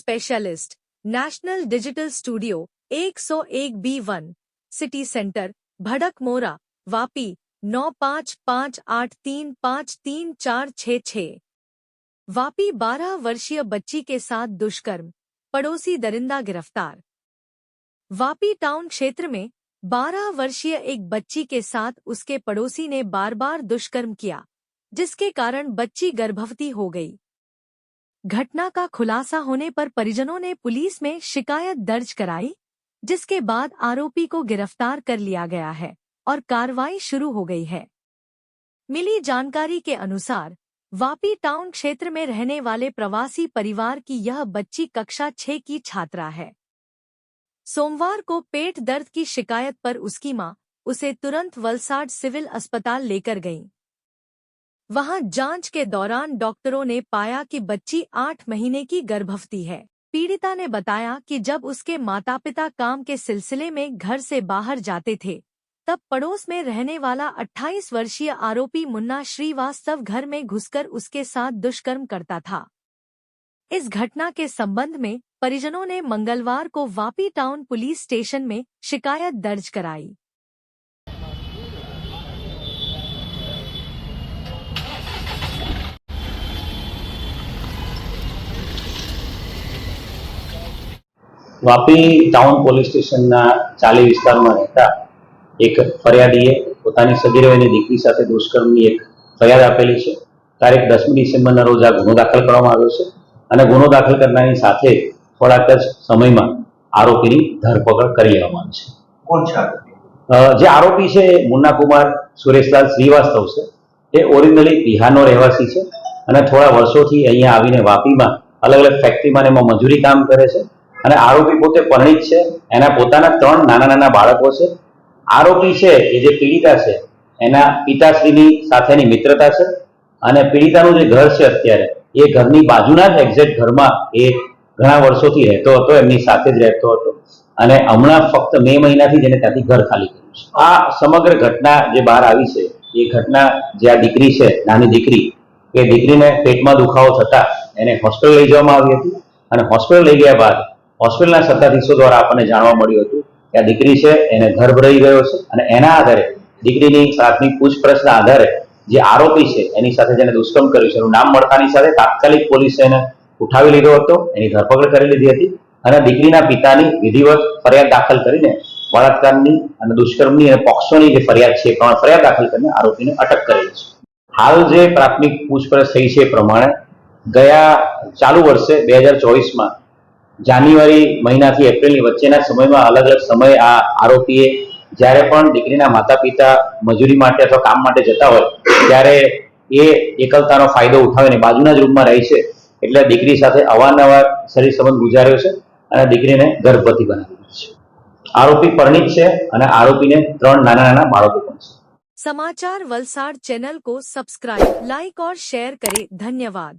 Specialist national digital studio 101B1 city centre Bhadakmora Vapi 9558353466। Vapi 12 वर्षीय बच्ची के साथ दुष्कर्म, पड़ोसी दरिंदा गिरफ्तार। वापी टाउन क्षेत्र में 12 वर्षीय एक बच्ची के साथ उसके पड़ोसी ने बार बार दुष्कर्म किया, जिसके कारण बच्ची गर्भवती हो गई। घटना का खुलासा होने पर परिजनों ने पुलिस में शिकायत दर्ज कराई, जिसके बाद आरोपी को गिरफ्तार कर लिया गया है और कार्रवाई शुरू हो गई है। मिली जानकारी के अनुसार वापी टाउन क्षेत्र में रहने वाले प्रवासी परिवार की यह बच्ची कक्षा 6 की छात्रा है। सोमवार को पेट दर्द की शिकायत पर उसकी मां उसे तुरंत वलसाड सिविल अस्पताल लेकर गईं। वहां जांच के दौरान डॉक्टरों ने पाया कि बच्ची 8 महीने की गर्भवती है। पीड़िता ने बताया कि जब उसके माता पिता काम के सिलसिले में घर से बाहर जाते थे, तब पड़ोस में रहने वाला 28 वर्षीय आरोपी मुन्ना श्रीवास्तव घर में घुसकर उसके साथ दुष्कर्म करता था। इस घटना के संबंध में परिजनों ने मंगलवार को वापी टाउन पुलिस स्टेशन में शिकायत दर्ज कराई। वापी टाउन पोलीस स्टेशनના ચાલી વિસ્તારમાં રહેતા એક ફરિયાદીએ પોતાની સગીર વયની દીકરી સાથે દુષ્કર્મની એક ફરિયાદ આપેલી છે। તારીખ 10મી ડિસેમ્બરના રોજ આ ગુનો દાખલ કરવામાં આવ્યો છે અને ગુનો દાખલ કરનારની સાથે થોડાક જ સમયમાં આરોપીની ધરપકડ કરી લેવામાં આવી છે। કોણ છે આરોપી? જે આરોપી છે મુન્ના કુમાર સુરેશલાલ શ્રીવાસ્તવ છે। એ ઓરિજિનલી બિહારનો રહેવાસી છે અને થોડા વર્ષોથી અહીંયા આવીને વાપીમાં અલગ અલગ ફેક્ટરીમાં ને એમાં મજૂરી કામ કરે છે અને આરોપી પોતે પરણિત છે। એના પોતાના 3 નાના નાના બાળકો છે। આરોપી છે એ જે પીડિતા છે એના પિતાશ્રીની સાથેની મિત્રતા છે અને પીડિતાનું જે ઘર છે અત્યારે એ ઘરની બાજુના જ એક્ઝેક્ટ ઘરમાં એ ઘણા વર્ષોથી રહેતો હતો, એમની સાથે જ રહેતો હતો અને હમણાં ફક્ત મે મહિનાથી જ એને ત્યાંથી ઘર ખાલી કર્યું છે। આ સમગ્ર ઘટના જે બહાર આવી છે એ ઘટના જે આ દીકરી છે, નાની દીકરી, એ દીકરીને પેટમાં દુખાવો થતા એને હોસ્પિટલ લઈ જવામાં આવી હતી અને હોસ્પિટલ લઈ ગયા બાદ હોસ્પિટલના સત્તાધીશો દ્વારા આપણને જાણવા મળ્યું હતું કે આ દીકરી છે એને ગર્ભ રહી ગયો છે અને એના આધારે દીકરીની પ્રાથમિક પૂછપરછના આધારે જે આરોપી છે એની સાથે જેને દુષ્કર્મ કર્યું છે એનું નામ મળતાની સાથે તાત્કાલિક પોલીસે એને ઉઠાવી લીધો હતો, એની ધરપકડ કરી લીધી હતી અને દીકરીના પિતાની વિધિવત ફરિયાદ દાખલ કરીને બળાત્કારની અને દુષ્કર્મની અને પોક્સોની જે ફરિયાદ છે એ પ્રમાણે ફરિયાદ દાખલ કરીને આરોપીને અટક કરેલી છે। હાલ જે પ્રાથમિક પૂછપરછ થઈ છે એ પ્રમાણે ગયા ચાલુ વર્ષે 2024માં જાન્યુઆરી મહિનાથી એપ્રિલની વચ્ચેના સમયમાં અલગ અલગ સમયે આ આરોપીએ જ્યારે પણ દીકરીના માતા પિતા મજૂરી માટે અથવા કામ માટે જતા હોય ત્યારે એ એકલતાનો ફાયદો ઉઠાવીને બાજુના જ રૂમમાં રહે છે એટલે દીકરી સાથે અવારનવાર શરીર સંબંધ ગુજાર્યો છે અને દીકરીને ગર્ભવતી બનાવી છે। આરોપી પરણિત છે અને આરોપીને 3 નાના નાના બાળકો પણ છે। समाचार वलसाड चैनल को सब्सक्राइब, लाइक और शेयर करें। धन्यवाद।